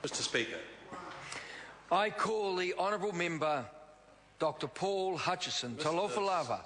Mr Speaker. I call the honourable member Dr Paul Hutchison. Talofa lava.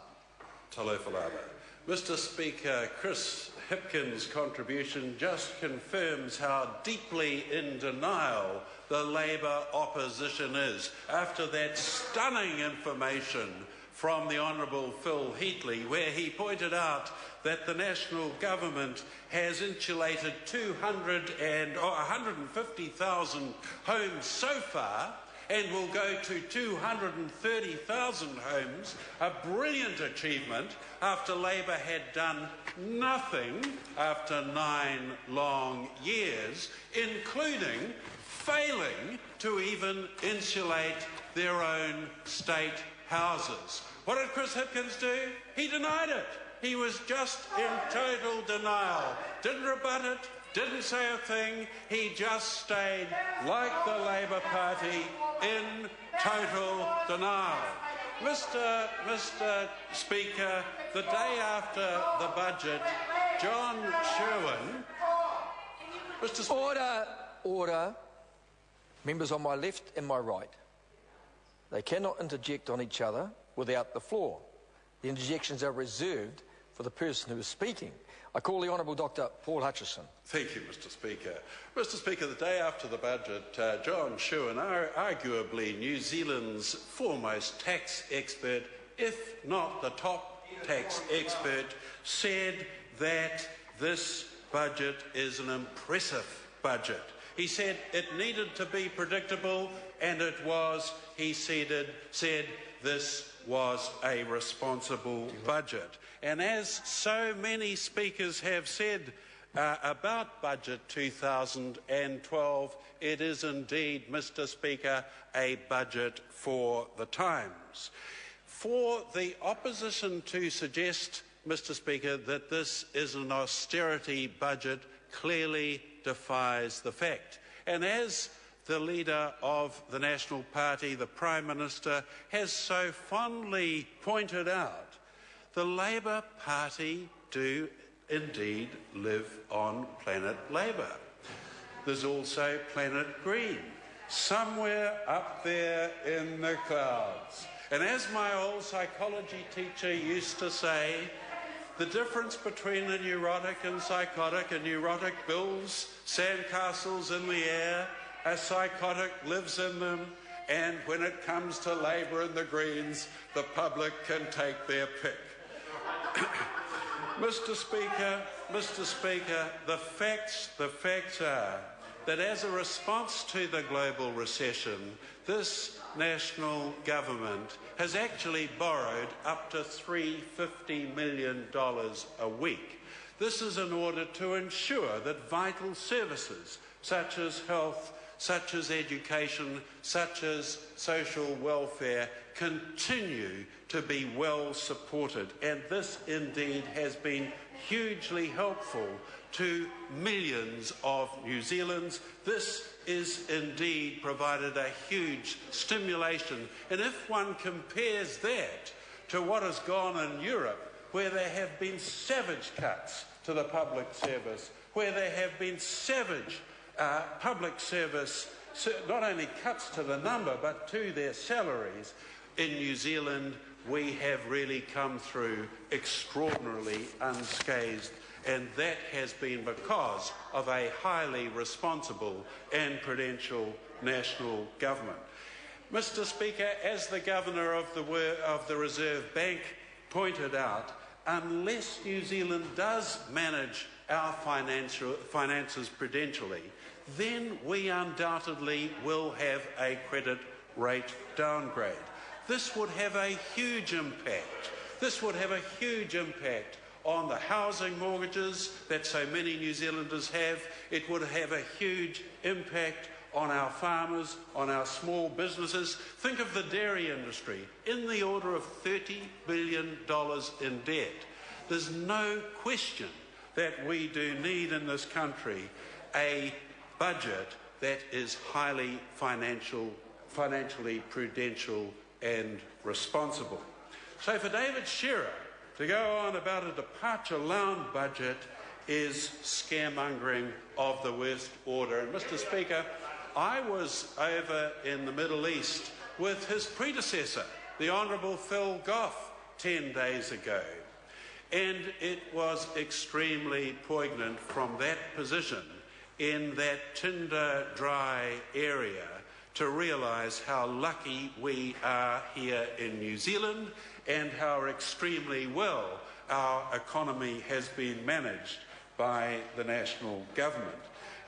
Talofa lava. Mr Speaker, Chris Hipkins' contribution just confirms how deeply in denial the Labour opposition is after that stunning information from the Honourable Phil Heatley, where he pointed out that the national government has insulated 150,000 homes so far and will go to 230,000 homes, a brilliant achievement after Labour had done nothing after 9 long years, including failing to even insulate their own state houses. What did Chris Hipkins do? He denied it. He was just in total denial. Didn't rebut it, didn't say a thing. He just stayed, like the Labour Party, in total denial. Mr Speaker, the day after the budget, John Sherwin... Mr. Speaker, Order. Members on my left and my right. They cannot interject on each other without the floor. The interjections are reserved for the person who is speaking. I call the Honourable Dr Paul Hutchison. Thank you, Mr Speaker. Mr Speaker, the day after the budget, John Sherwin, arguably New Zealand's foremost tax expert, if not the top tax expert, said that this budget is an impressive budget. He said it needed to be predictable, and it was. He said this was a responsible budget. And as so many speakers have said about Budget 2012, it is indeed, Mr Speaker, a budget for the times. For the opposition to suggest, Mr Speaker, that this is an austerity budget clearly defies the fact. And as the leader of the National Party, the Prime Minister, has so fondly pointed out, the Labour Party do indeed live on planet Labour. There's also planet Green, somewhere up there in the clouds. And as my old psychology teacher used to say, the difference between a neurotic and psychotic: a neurotic builds sandcastles in the air, a psychotic lives in them, and when it comes to Labour and the Greens, the public can take their pick. Mr Speaker, the facts are that as a response to the global recession, this national government has actually borrowed up to $350 million a week. This is in order to ensure that vital services such as health, such as education, such as social welfare continue to be well supported. And this indeed has been hugely helpful to millions of New Zealanders. This is indeed provided a huge stimulation. And if one compares that to what has gone in Europe, where there have been savage cuts to the public service, where there have been savage public service, not only cuts to the number, but to their salaries, in New Zealand, we have really come through extraordinarily unscathed, and that has been because of a highly responsible and prudential national government. Mr Speaker, as the Governor of the Reserve Bank pointed out, unless New Zealand does manage our finances prudentially, then we undoubtedly will have a credit rate downgrade. This would have a huge impact. This would have a huge impact on the housing mortgages that so many New Zealanders have. It would have a huge impact on our farmers, on our small businesses. Think of the dairy industry, in the order of $30 billion in debt. There's no question that we do need in this country a budget that is highly financially prudential and responsible. So for David Shearer to go on about a departure-allowed budget is scaremongering of the worst order. And Mr Speaker, I was over in the Middle East with his predecessor, the Honourable Phil Goff, 10 days ago. And it was extremely poignant from that position in that tinder-dry area to realise how lucky we are here in New Zealand and how extremely well our economy has been managed by the national government.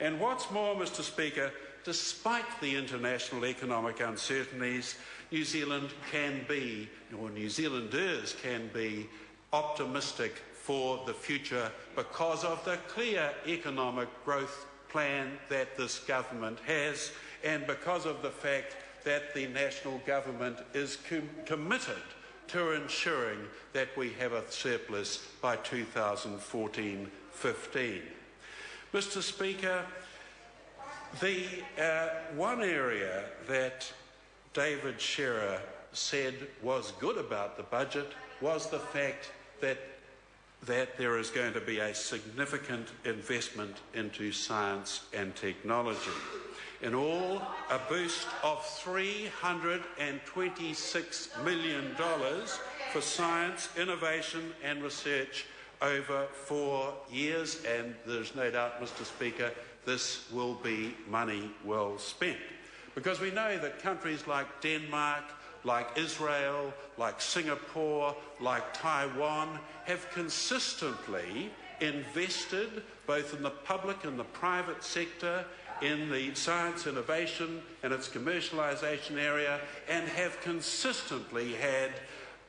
And what's more, Mr. Speaker, despite the international economic uncertainties, New Zealand can be, or New Zealanders can be, optimistic for the future because of the clear economic growth plan that this government has and because of the fact that the national government is committed to ensuring that we have a surplus by 2014-15. Mr. Speaker, the one area that David Shearer said was good about the budget was the fact that there is going to be a significant investment into science and technology. In all, a boost of $326 million for science, innovation and research over 4 years, and there's no doubt, Mr. Speaker, this will be money well spent. Because we know that countries like Denmark, like Israel, like Singapore, like Taiwan have consistently invested both in the public and the private sector in the science, innovation and its commercialisation area, and have consistently had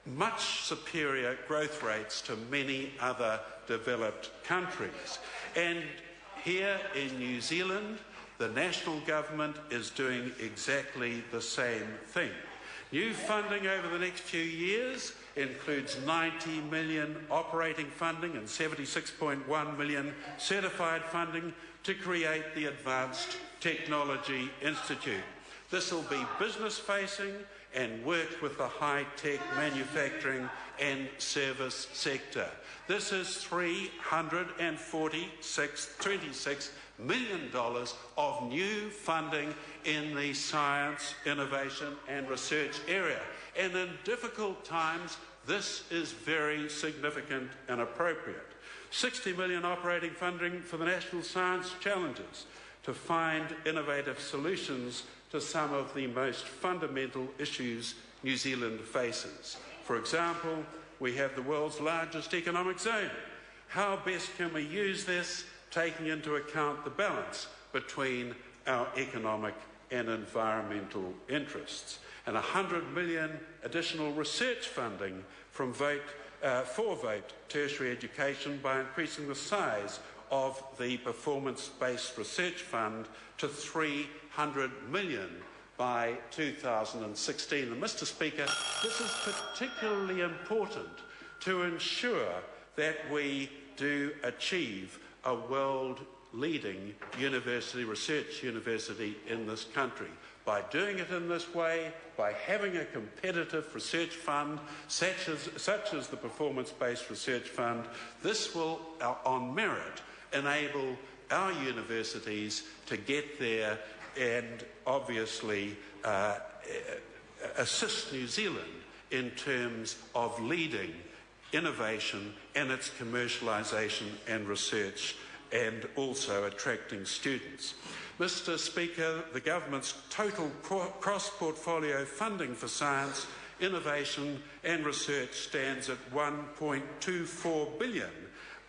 much superior growth rates to many other developed countries. And here in New Zealand, the national government is doing exactly the same thing. New funding over the next few years includes $90 million operating funding and $76.1 million certified funding to create the Advanced Technology Institute. This will be business-facing and work with the high-tech manufacturing and service sector. This is $326 million of new funding in the science, innovation and research area. And in difficult times, this is very significant and appropriate. $60 million operating funding for the National Science Challenges to find innovative solutions to some of the most fundamental issues New Zealand faces. For example, we have the world's largest economic zone. How best can we use this, taking into account the balance between our economic and environmental interests? And $100 million additional research funding from for vote tertiary education by increasing the size of the performance-based research fund to $300 million by 2016. And Mr. Speaker, this is particularly important to ensure that we do achieve a world-leading research university in this country. By doing it in this way, by having a competitive research fund such as the performance-based research fund, this will, on merit, enable our universities to get there and obviously assist New Zealand in terms of leading innovation and its commercialisation and research, and also attracting students. Mr. Speaker, the government's total cross-portfolio funding for science, innovation and research stands at $1.24 billion,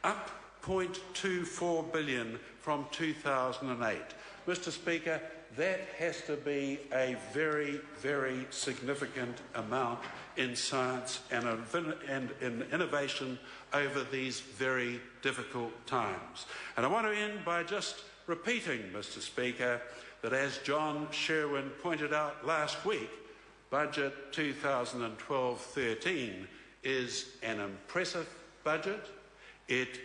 up $0.24 billion from 2008. Mr. Speaker, that has to be a very, very significant amount in science and in innovation over these very difficult times. And I want to end by just repeating, Mr. Speaker, that as John Sherwin pointed out last week, Budget 2012-13 is an impressive budget. It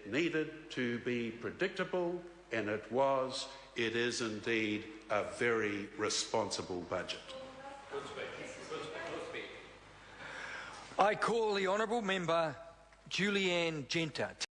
needed to be predictable, and it is indeed a very responsible budget. I call the Honourable Member Julianne Genter.